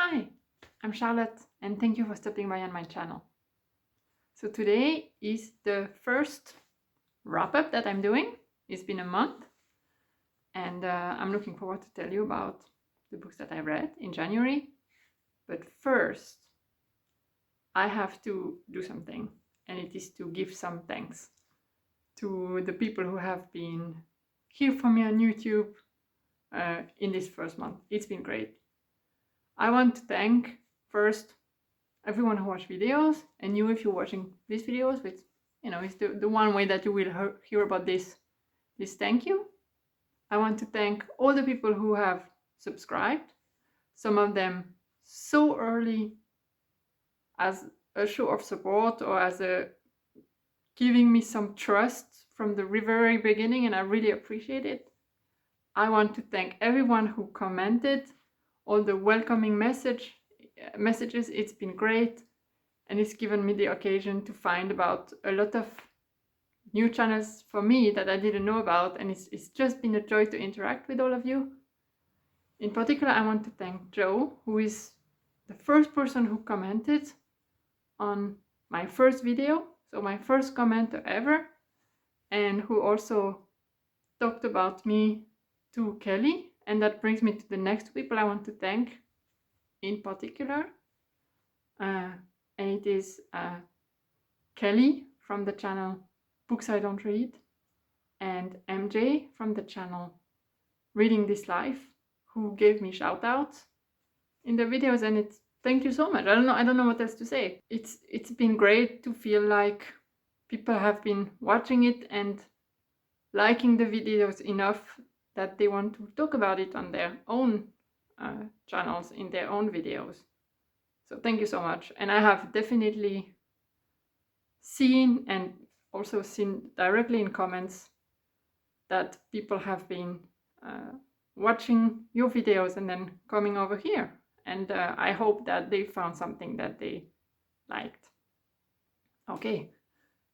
Hi, I'm Charlotte and thank you for stopping by on my channel. So today is the first wrap-up that I'm doing. It's been a month and I'm looking forward to tell you about the books that I read in January. But first, I have to do something, and it is to give some thanks to the people who have been here for me on YouTube in this first month. It's been great. I want to thank first everyone who watched videos, and you if you're watching these videos, which is the one way that you will hear about this thank you. I want to thank all the people who have subscribed, some of them so early as a show of support or as a giving me some trust from the very beginning, and I really appreciate it. I want to thank everyone who commented, all the welcoming messages. It's been great, and it's given me the occasion to find about a lot of new channels for me that I didn't know about, and it's just been a joy to interact with all of you. In particular, I want to thank Joe, who is the first person who commented on my first video, so my first commenter ever, and who also talked about me to Kelly. And that brings me to the next people I want to thank in particular. And it is Kelly from the channel Books I Don't Read, and MJ from the channel Reading This Life, who gave me shout outs in the videos, and it's thank you so much. I don't know what else to say. It's been great to feel like people have been watching it and liking the videos enough that they want to talk about it on their own channels, in their own videos. So thank you so much. And I have definitely seen and also seen directly in comments that people have been watching your videos and then coming over here. And I hope that they found something that they liked. Okay,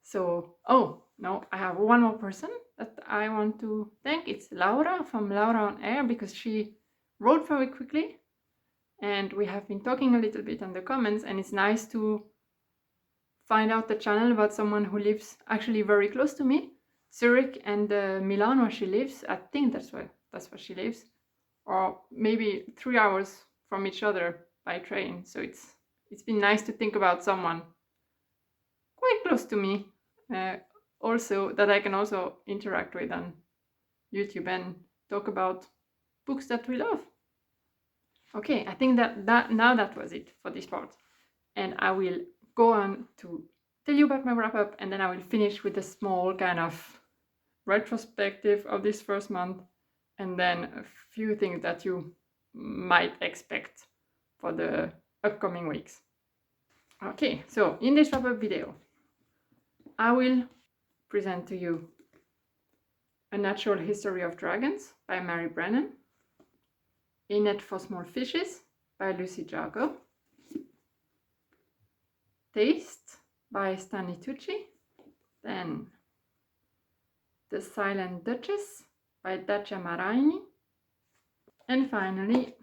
so, oh, no, I have one more person that I want to thank. It's Laura from Laura on Air, because she wrote very quickly and we have been talking a little bit on the comments, and it's nice to find out the channel about someone who lives actually very close to me, Zurich and Milan, where she lives. I think that's where she lives, or maybe 3 hours from each other by train. So it's been nice to think about someone quite close to me, also that I can also interact with on YouTube and talk about books that we love. Okay, I think that was it for this part, and I will go on to tell you about my wrap-up, and then I will finish with a small kind of retrospective of this first month, and then a few things that you might expect for the upcoming weeks. Okay, so in this wrap-up video, I will present to you A Natural History of Dragons by Mary Brennan, A Net for Small Fishes by Lucy Jago, Taste by Stanley Tucci, then The Silent Duchess by Dacia Maraini, and finally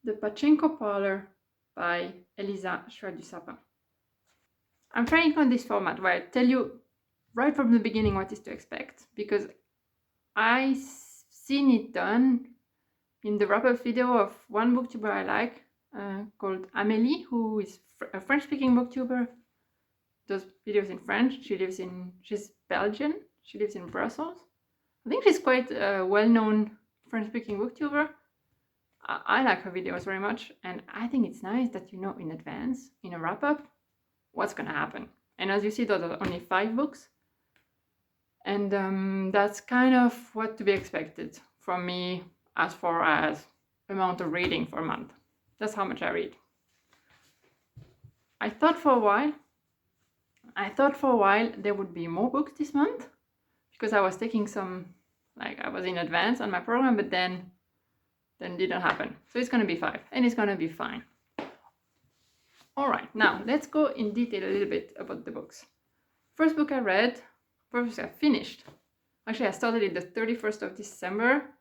The Pachinko Parlour by Élisa Shua Dusapin. I'm trying on this format where I tell you right from the beginning what is to expect, because I've seen it done in the wrap-up video of one booktuber I like, called Amélie, who is a French-speaking booktuber, does videos in French. She's Belgian, she lives in Brussels. I think she's quite a well-known French-speaking booktuber. I like her videos very much, and I think it's nice that you know in advance, in a wrap-up, what's gonna happen. And as you see, those are only 5 books, and that's kind of what to be expected from me as far as amount of reading for a month. That's how much I read. I thought for a while there would be more books this month, because I was taking some, I was in advance on my program, but then didn't happen. So it's gonna be 5, and it's gonna be fine. All right, now let's go in detail a little bit about the books. First book I finished. Actually, I started it the 31st of December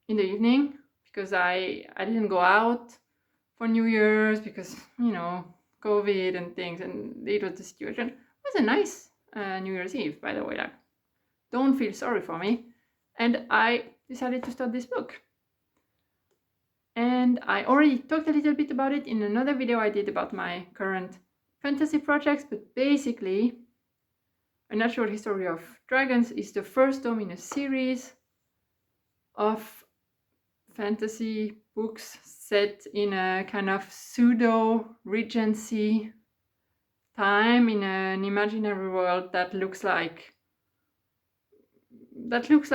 in the evening, because I didn't go out for New Year's because, you know, COVID and things, and it was the situation. It was a nice New Year's Eve, by the way. Like, don't feel sorry for me. And I decided to start this book. And I already talked a little bit about it in another video I did about my current fantasy projects, but basically, A Natural History of Dragons is the first tome in a series of fantasy books set in a kind of pseudo-regency time in an imaginary world that looks like 18th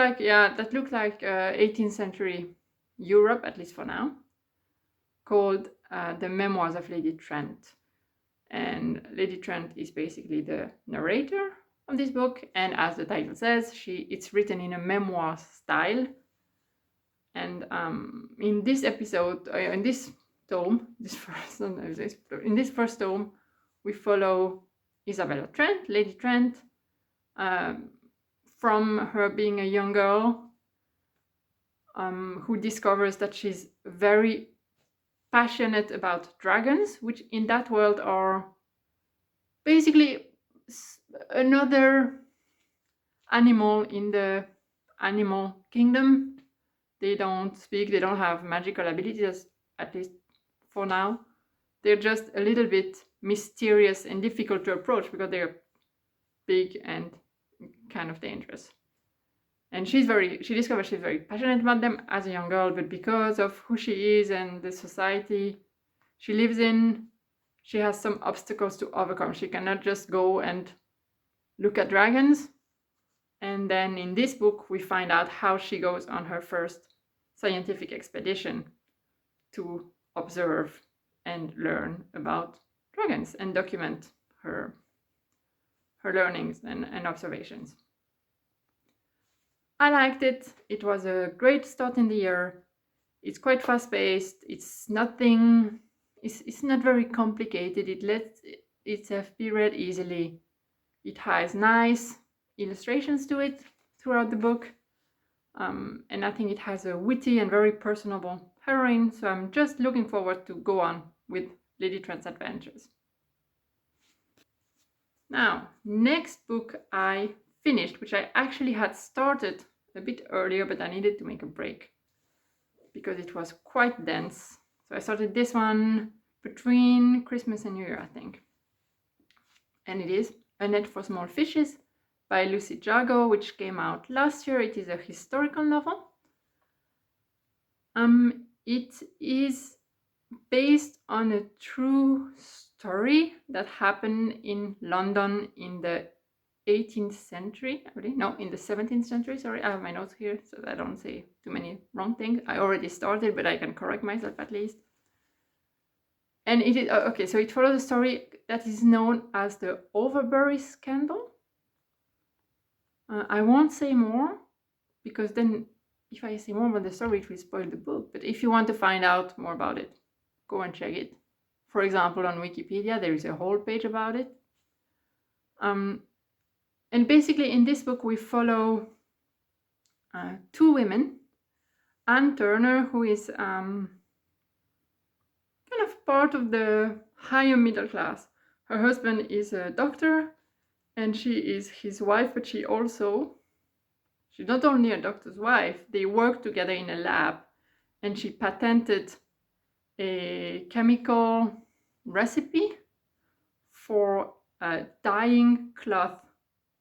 century Europe, at least for now, called The Memoirs of Lady Trent. And Lady Trent is basically the narrator of this book, and as the title says, it's written in a memoir style. And in this episode, in this first tome, we follow Isabella Trent, Lady Trent, from her being a young girl who discovers that she's very passionate about dragons, which in that world are basically another animal in the animal kingdom. They don't speak, they don't have magical abilities, at least for now. They're just a little bit mysterious and difficult to approach because they're big and kind of dangerous. And she discovers she's very passionate about them as a young girl, but because of who she is and the society she lives in, she has some obstacles to overcome. She cannot just go and look at dragons. And then in this book, we find out how she goes on her first scientific expedition to observe and learn about dragons and document her learnings and observations. I liked it. It was a great start in the year. It's quite fast-paced. It's not very complicated. It lets itself be read easily. It has nice illustrations to it throughout the book. And I think it has a witty and very personable heroine. So I'm just looking forward to go on with Lady Trent's adventures. Now, next book I finished, which I actually had started a bit earlier, but I needed to make a break because it was quite dense. So I started this one between Christmas and New Year, I think. And it is A Net for Small Fishes by Lucy Jago, which came out last year. It is a historical novel. It is based on a true story that happened in London in the 18th century, in the 17th century. Sorry, I have my notes here so that I don't say too many wrong things. I already started, but I can correct myself at least. And it is, so it follows a story that is known as the Overbury Scandal. I won't say more, because then if I say more about the story, it will spoil the book. But if you want to find out more about it, go and check it. For example, on Wikipedia, there is a whole page about it. And basically, in this book, we follow two women. Anne Turner, who is kind of part of the higher middle class. Her husband is a doctor, and she is his wife, but she's not only a doctor's wife, they work together in a lab, and she patented a chemical recipe for dyeing cloth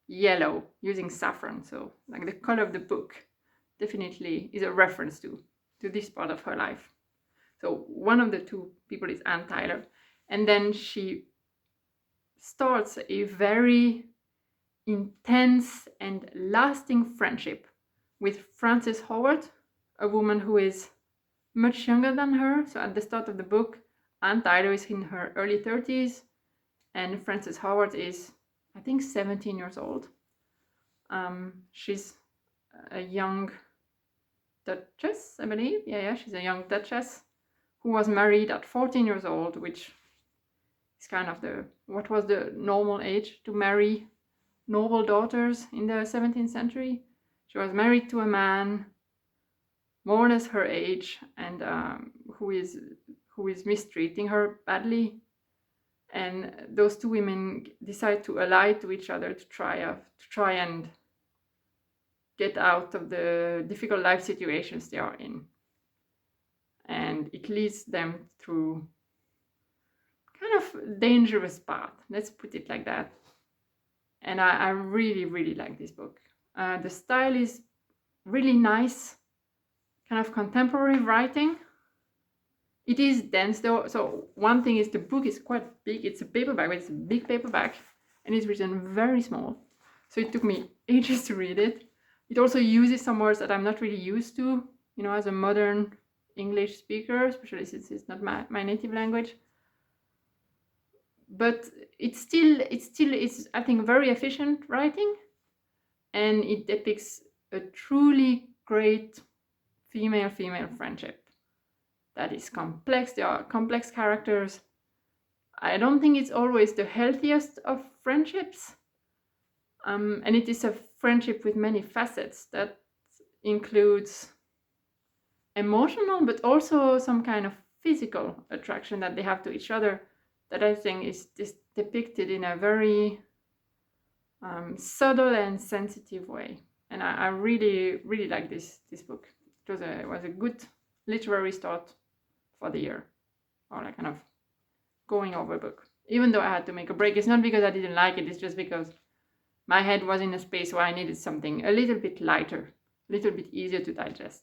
yellow using saffron. So like the color of the book definitely is a reference to this part of her life. So one of the two people is Anne Tyler, and then she starts a very intense and lasting friendship with Frances Howard, a woman who is much younger than her. So at the start of the book, Anne Tyler is in her early 30s, and Frances Howard is, I think, 17 years old. She's a young duchess, I believe. Yeah, she's a young duchess who was married at 14 years old, which is kind of what was the normal age to marry noble daughters in the 17th century. She was married to a man more or less her age, and who is mistreating her badly. And those two women decide to ally to each other to try and get out of the difficult life situations they are in. And it leads them through kind of dangerous path, let's put it like that. And I really, really like this book. The style is really nice, kind of contemporary writing. It is dense though. So one thing is the book is quite big. It's a paperback, but it's a big paperback, and it's written very small. So it took me ages to read it. It also uses some words that I'm not really used to, you know, as a modern English speaker, especially since it's not my native language. But it's still I think very efficient writing, and it depicts a truly great female friendship that is complex. There are complex characters. I don't think it's always the healthiest of friendships, and it is a friendship with many facets that includes emotional but also some kind of physical attraction that they have to each other, that I think is depicted in a very subtle and sensitive way. And I really, really like this book. It was a good literary start for the year, or like kind of going over book. Even though I had to make a break, it's not because I didn't like it, it's just because my head was in a space where I needed something a little bit lighter, a little bit easier to digest.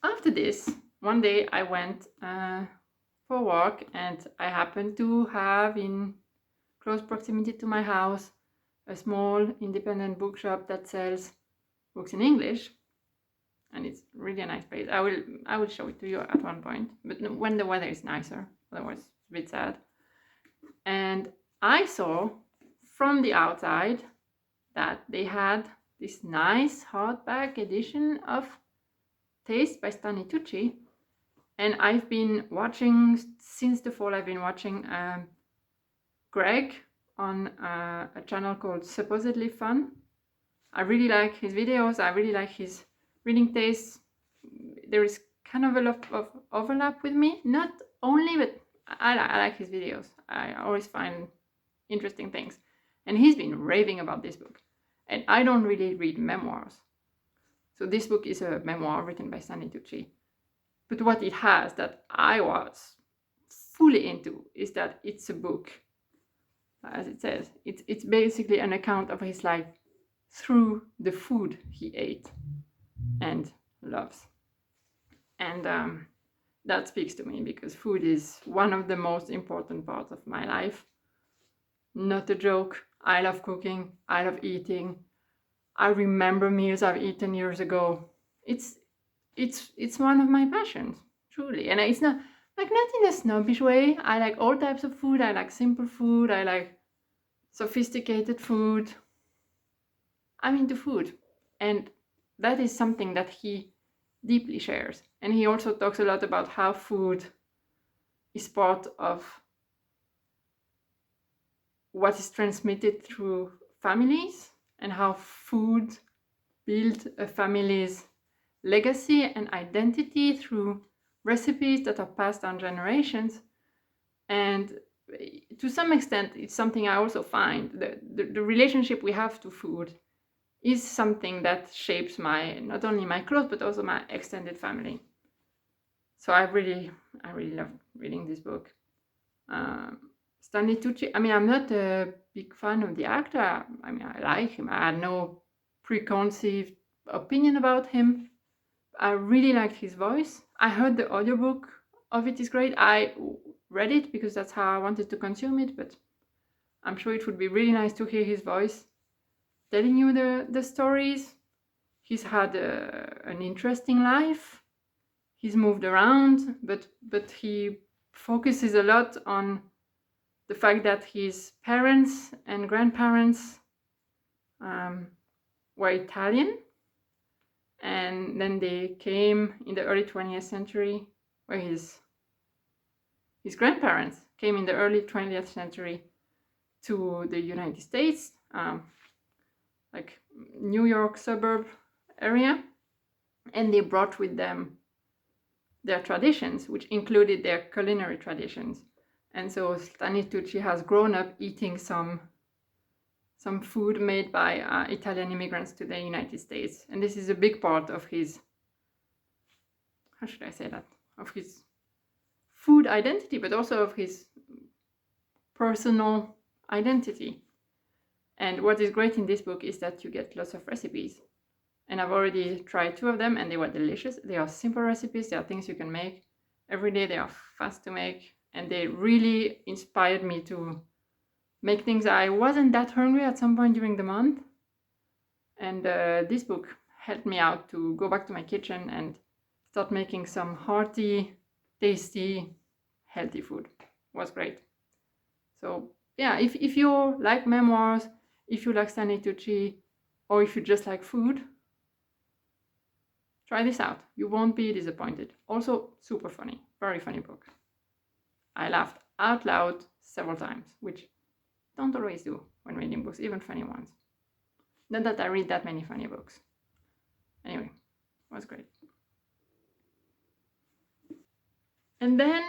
After this, one day I went for a walk, and I happened to have in close proximity to my house a small independent bookshop that sells books in English, and it's really a nice place. I will show it to you at one point, but when the weather is nicer, otherwise it's a bit sad. And I saw from the outside that they had this nice hardback edition of Taste by Stanley Tucci, and I've been watching since the fall. I've been watching Greg on a channel called Supposedly Fun. I really like his videos. I really like his reading tastes. There is kind of a lot of overlap with me. Not only, but I like his videos. I always find interesting things. And he's been raving about this book. And I don't really read memoirs. So this book is a memoir written by Stanley Tucci. But what it has that I was fully into is that it's a book, as it says. It's basically an account of his life through the food he ate and loves. And that speaks to me, because food is one of the most important parts of my life. Not a joke. I love cooking. I love eating. I remember meals I've eaten years ago. It's one of my passions, truly. And it's not in a snobbish way. I like all types of food. I like simple food. I like sophisticated food. I'm into food. And that is something that he deeply shares. And he also talks a lot about how food is part of what is transmitted through families, and how food builds a family's legacy and identity through recipes that are passed down generations. And to some extent, it's something I also find the relationship we have to food is something that shapes not only my close but also my extended family. So I really love reading this book. Stanley Tucci, I'm not a big fan of the actor. I like him. I had no preconceived opinion about him. I really liked his voice. I heard the audiobook of it is great. I read it because that's how I wanted to consume it, but I'm sure it would be really nice to hear his voice telling you the stories. He's had an interesting life. He's moved around, but he focuses a lot on the fact that his parents and grandparents were Italian, and then they came in the early 20th century, where his grandparents came in the early 20th century to the United States, like New York suburb area, and they brought with them their traditions, which included their culinary traditions. And so Stanley Tucci has grown up eating some food made by Italian immigrants to the United States. And this is a big part of his, how should I say that, of his food identity, but also of his personal identity. And what is great in this book is that you get lots of recipes. And I've already tried 2 of them and they were delicious. They are simple recipes. They are things you can make every day. They are fast to make. And they really inspired me to make things. I wasn't that hungry at some point during the month. And this book helped me out to go back to my kitchen and start making some hearty, tasty, healthy food. It was great. So yeah, if you like memoirs, if you like Stanley Tucci, or if you just like food, try this out. You won't be disappointed. Also, super funny. Very funny book. I laughed out loud several times, which don't always do when reading books, even funny ones. Not that I read that many funny books. Anyway, it was great. And then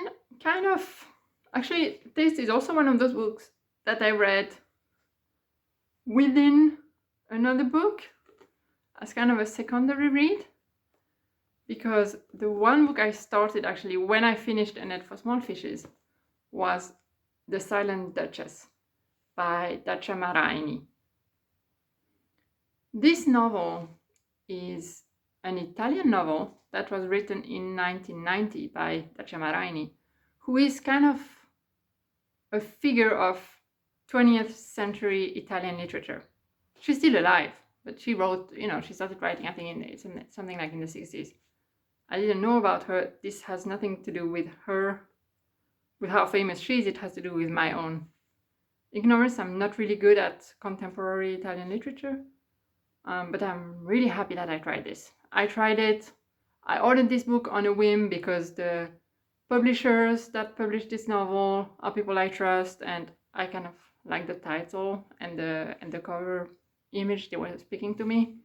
actually, Taste is also one of those books that I read within another book as kind of a secondary read, because the one book I started actually when I finished A Net for Small Fishes was The Silent Duchess by Dacia Maraini. This novel is an Italian novel that was written in 1990 by Dacia Maraini, who is kind of a figure of 20th century Italian literature. She's still alive, but she wrote, she started writing, I think, something like in the 60s. I didn't know about her. This has nothing to do with her, with how famous she is. It has to do with my own ignorance. I'm not really good at contemporary Italian literature, but I'm really happy that I tried this. I tried it. I ordered this book on a whim because the publishers that published this novel are people I trust, and I kind of like the title and the cover image. They were speaking to me.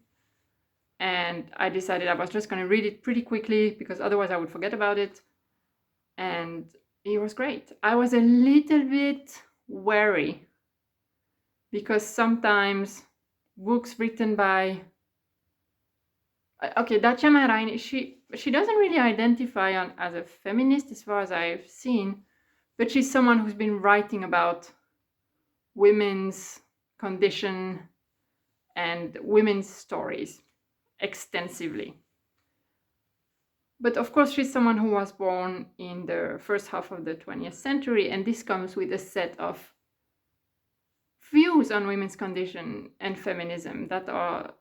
And I decided I was just going to read it pretty quickly because otherwise I would forget about it. And it was great. I was a little bit wary because sometimes books written by... Okay, Dacia Maraini, she doesn't really identify as a feminist as far as I've seen, but she's someone who's been writing about women's condition and women's stories extensively. But of course, she's someone who was born in the first half of the 20th century, and this comes with a set of views on women's condition and feminism that are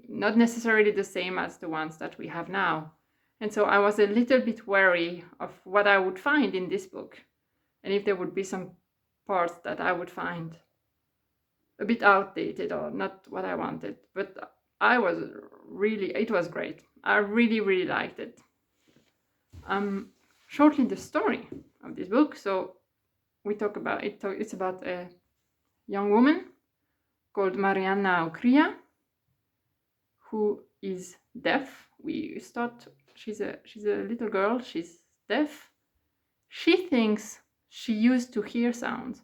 not necessarily the same as the ones that we have now. And so I was a little bit wary of what I would find in this book, and if there would be some parts that I would find a bit outdated or not what I wanted. But it was great. I really, really liked it. Shortly, the story of this book. So we talk about it. It's about a young woman called Marianna Ocria, who is deaf. She's a little girl. She's deaf. She thinks she used to hear sounds,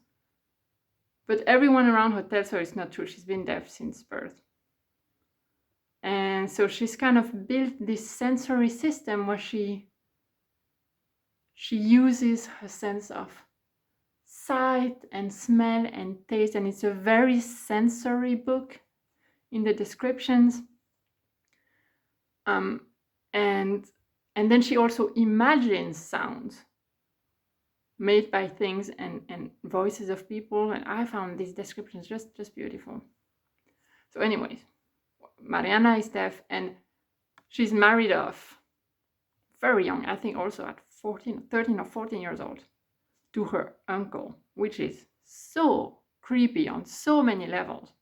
but everyone around her tells her it's not true. She's been deaf since birth. And so she's kind of built this sensory system where she uses her sense of sight and smell and taste, and it's a very sensory book in the descriptions. And then she also imagines sounds made by things and voices of people, and I found these descriptions just beautiful. So anyways, Marianna is deaf, and she's married off very young, I think also at 13 or 14 years old, to her uncle, which is so creepy on so many levels.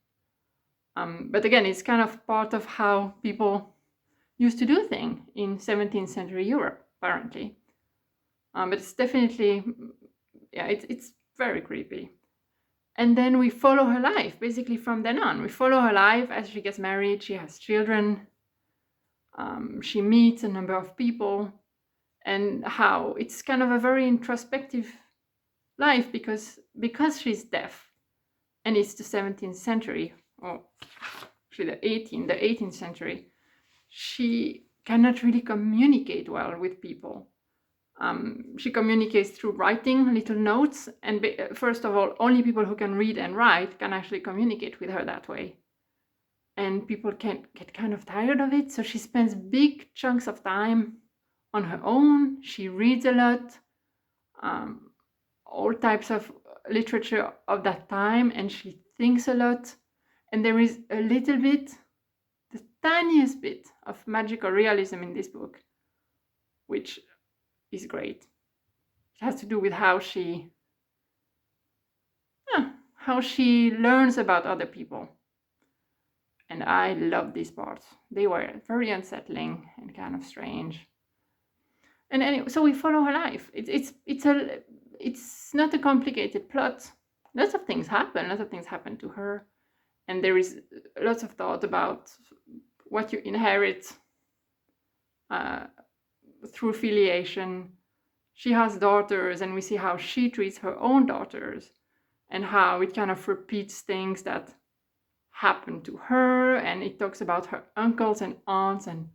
But again, it's kind of part of how people used to do things in 17th century Europe, apparently. But it's definitely, it's very creepy. And then we follow her life, basically from then on. We follow her life as she gets married, she has children. she meets a number of people, and how it's kind of a very introspective life because she's deaf, and it's the 17th century, or actually the 18th century. She cannot really communicate well with people. She communicates through writing little notes, and first of all, only people who can read and write can actually communicate with her that way. And people can get kind of tired of it, so she spends big chunks of time on her own. She reads a lot, all types of literature of that time, and she thinks a lot. And there is a little bit, the tiniest bit of magical realism in this book, which is great. It has to do with how she learns about other people. And I love these parts. They were very unsettling and kind of strange. And anyway, so we follow her life. It's not a complicated plot. Lots of things happen to her, and there is lots of thought about what you inherit through filiation. She has daughters, and we see how she treats her own daughters, and how it kind of repeats things that happen to her, and it talks about her uncles and aunts and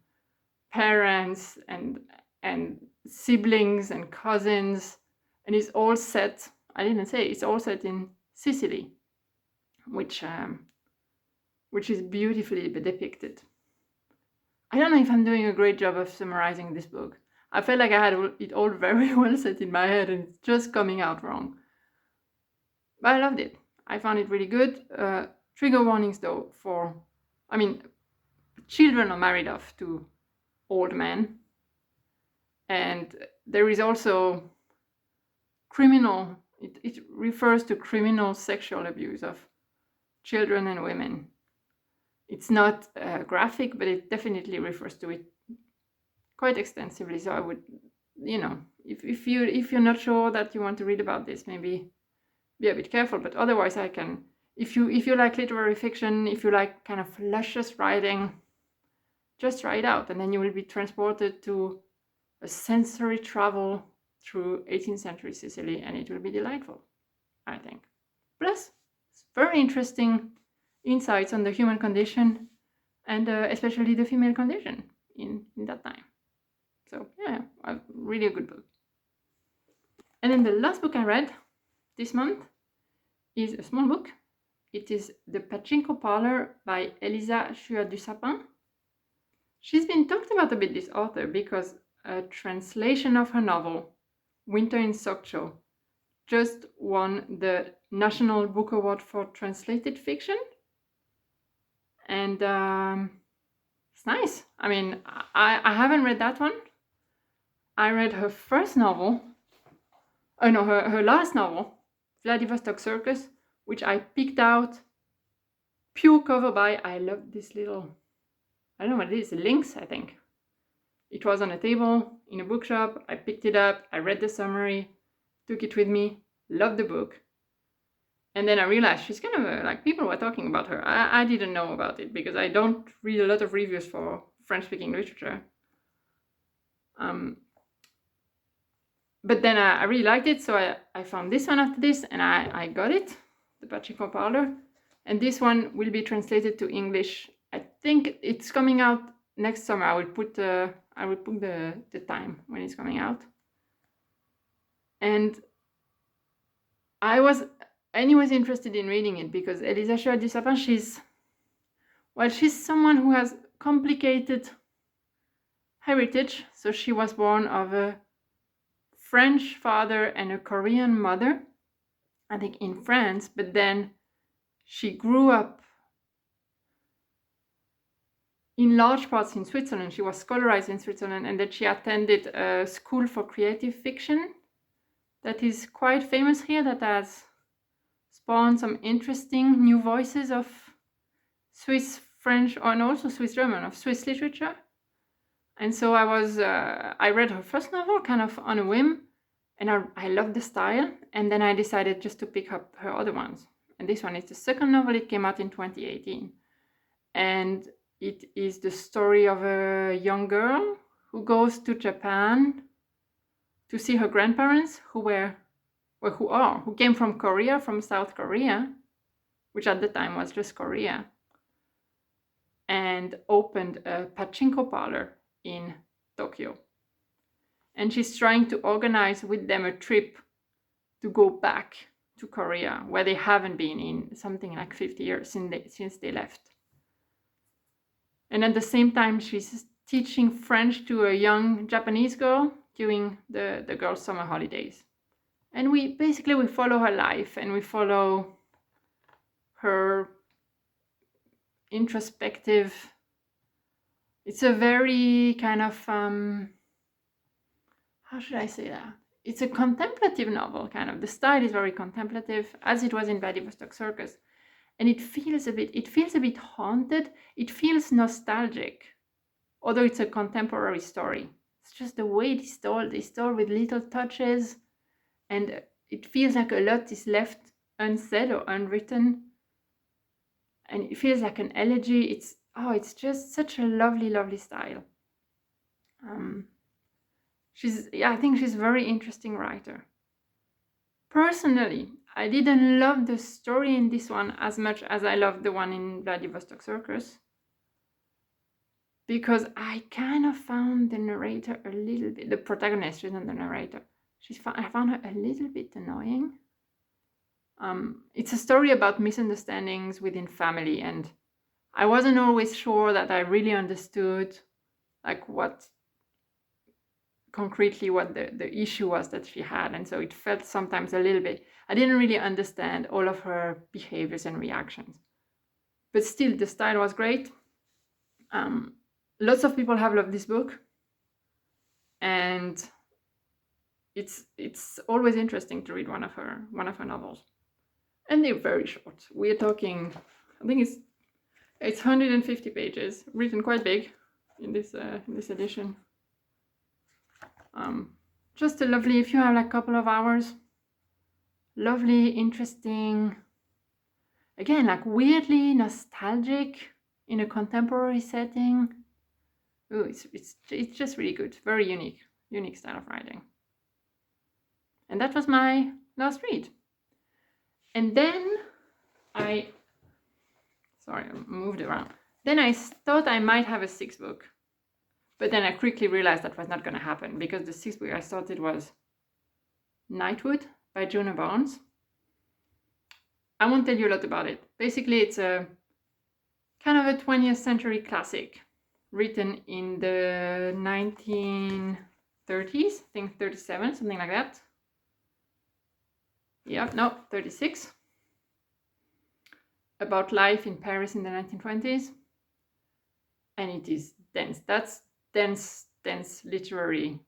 parents and siblings and cousins, and it's all set, it's all set in Sicily, which is beautifully depicted. I don't know if I'm doing a great job of summarizing this book. I felt like I had it all very well set in my head, and it's just coming out wrong. But I loved it. I found it really good. Trigger warnings though children are married off to old men. And there is also it refers to criminal sexual abuse of children and women. It's not graphic, but it definitely refers to it quite extensively. So I would, if you're not sure that you want to read about this, maybe be a bit careful. But otherwise, if you like literary fiction, if you like kind of luscious writing, just try it out, and then you will be transported to a sensory travel through 18th century Sicily, and it will be delightful, I think. Plus, it's very interesting insights on the human condition, and especially the female condition in that time. So yeah, really a good book. And then the last book I read this month is a small book. It is The Pachinko Parlour by Élisa Shua Dusapin. She's been talked about a bit, this author, because a translation of her novel, Winter in Sokcho, just won the National Book Award for Translated Fiction. And it's nice. I mean, I haven't read that one. I read her first novel, her last novel, Vladivostok Circus, which I picked out pure cover by, I love this little, I don't know what it is, Lynx, I think. It was on a table in a bookshop. I picked it up, I read the summary, took it with me, loved the book. And then I realized she's kind of people were talking about her. I didn't know about it because I don't read a lot of reviews for French-speaking literature. But then I really liked it, so I found this one after this, and I got it, The Pachinko Parlour. And this one will be translated to English. I think it's coming out next summer. I will put the time when it's coming out. And I was interested in reading it because Élisa Shua Dusapin, she's someone who has complicated heritage. So she was born of a French father and a Korean mother, I think in France, but then she grew up in large parts in Switzerland. She was scholarized in Switzerland, and that she attended a school for creative fiction that is quite famous here, that has spawned some interesting new voices of Swiss French, and also Swiss German, of Swiss literature. And so I read her first novel kind of on a whim, and I loved the style, and then I decided just to pick up her other ones. And this one is the second novel. It came out in 2018. And It is the story of a young girl who goes to Japan to see her grandparents who came from Korea, from South Korea, which at the time was just Korea, and opened a Pachinko Parlour in Tokyo. And she's trying to organize with them a trip to go back to Korea, where they haven't been in something like 50 years since they left. And at the same time, she's teaching French to a young Japanese girl during the girl's summer holidays. And we follow her life, and we follow her introspective. It's a very kind of, how should I say that? It's a contemplative novel, kind of. The style is very contemplative, as it was in Vladivostok Circus. And it feels a bit haunted. It feels nostalgic, although it's a contemporary story. It's just the way it's told with little touches, and it feels like a lot is left unsaid or unwritten. And it feels like an elegy. It's just such a lovely, lovely style. I think she's a very interesting writer. Personally, I didn't love the story in this one as much as I loved the one in Vladivostok Circus, because I kind of found the narrator a little bit, the protagonist, she's not the narrator, I found her a little bit annoying. It's a story about misunderstandings within family, and I wasn't always sure that I really understood what the issue was that she had, and so it felt sometimes a little bit, I didn't really understand all of her behaviors and reactions. But still, the style was great. Lots of people have loved this book, and it's always interesting to read one of her novels. And they're very short. We're talking, I think it's 150 pages, written quite big in this edition. Just a lovely, if you have a couple of hours, lovely, interesting, again, weirdly nostalgic in a contemporary setting. Ooh, it's just really good. Very unique style of writing. And that was my last read. And then I moved around. Then I thought I might have a sixth book. But then I quickly realized that was not going to happen, because the sixth book I started was Nightwood by Juno Barnes. I won't tell you a lot about it. Basically, it's a kind of a 20th century classic written in the 1930s, I think 37, something like that. Yeah, no, 36. About life in Paris in the 1920s. And it is dense. That's dense literary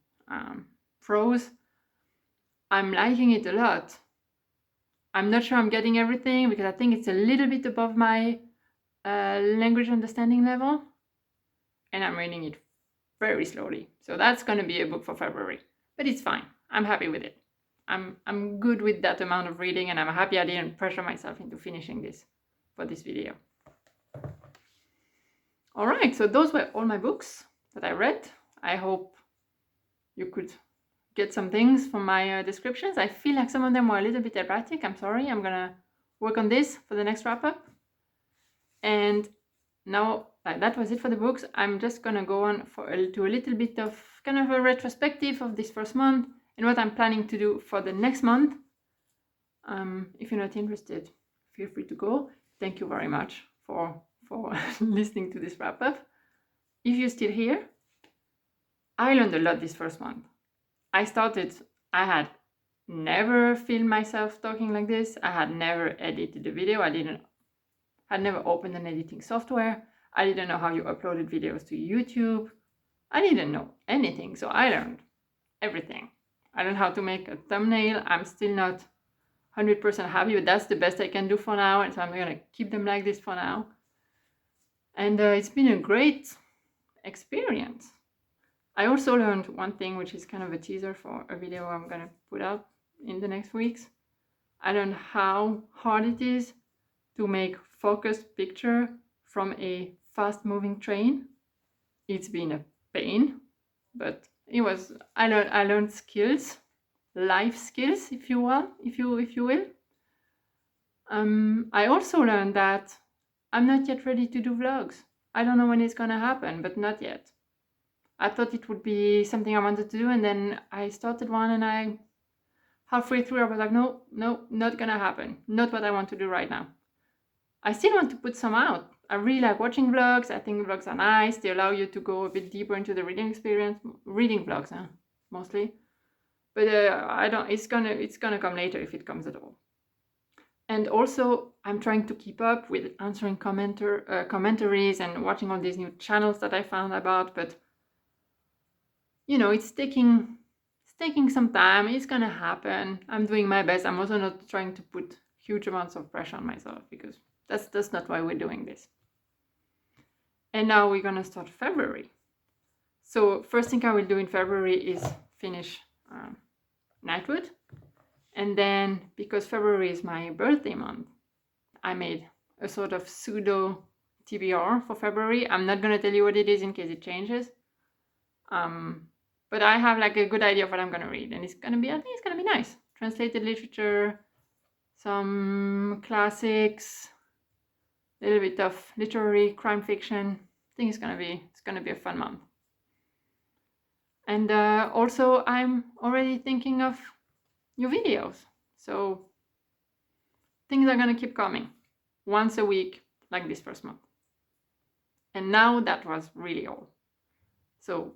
prose. I'm liking it a lot. I'm not sure I'm getting everything, because I think it's a little bit above my language understanding level, and I'm reading it very slowly. So that's going to be a book for February, but it's fine. I'm happy with it. I'm good with that amount of reading, and I'm happy I didn't pressure myself into finishing this for this video. All right, so those were all my books that I read. I hope you could get some things from my descriptions. I feel like some of them were a little bit erratic. I'm sorry. I'm gonna work on this for the next wrap-up. And now that was it for the books. I'm just gonna go on to a little bit of kind of a retrospective of this first month and what I'm planning to do for the next month. If you're not interested, feel free to go. Thank you very much for listening to this wrap-up. If you're still here, I learned a lot this first month. I had never filmed myself talking like this. I had never edited a video. I'd never opened an editing software. I didn't know how you uploaded videos to YouTube. I didn't know anything, so I learned everything. I learned how to make a thumbnail. I'm still not 100% happy, but that's the best I can do for now, and so I'm gonna keep them like this for now. And it's been a great experience. I also learned one thing, which is kind of a teaser for a video I'm gonna put out in the next weeks. I learned how hard it is to make focused picture from a fast moving train. It's been a pain, but it was, I learned skills, life skills, if you will, if you will. I also learned that I'm not yet ready to do vlogs. I don't know when it's gonna happen, but not yet. I thought it would be something I wanted to do, and then I started one, and halfway through I was like, no, not gonna happen. Not what I want to do right now. I still want to put some out. I really like watching vlogs. I think vlogs are nice. They allow you to go a bit deeper into the reading experience. Reading vlogs, mostly. But I don't. It's gonna come later if it comes at all. And also, I'm trying to keep up with answering commentaries and watching all these new channels that I found about. But you know, it's taking some time. It's gonna happen. I'm doing my best. I'm also not trying to put huge amounts of pressure on myself, because that's not why we're doing this. And now we're gonna start February. So first thing I will do in February is finish Nightwood. And then, because February is my birthday month, I made a sort of pseudo TBR for February. I'm not gonna tell you what it is in case it changes. But I have like a good idea of what I'm gonna read, and I think it's gonna be nice. Translated literature, some classics, a little bit of literary crime fiction. I think it's gonna be a fun month. And also, I'm already thinking of new videos. So things are gonna keep coming once a week, like this first month. And now that was really all. So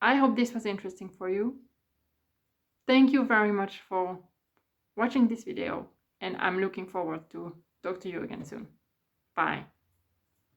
I hope this was interesting for you. Thank you very much for watching this video, and I'm looking forward to talk to you again soon. Bye.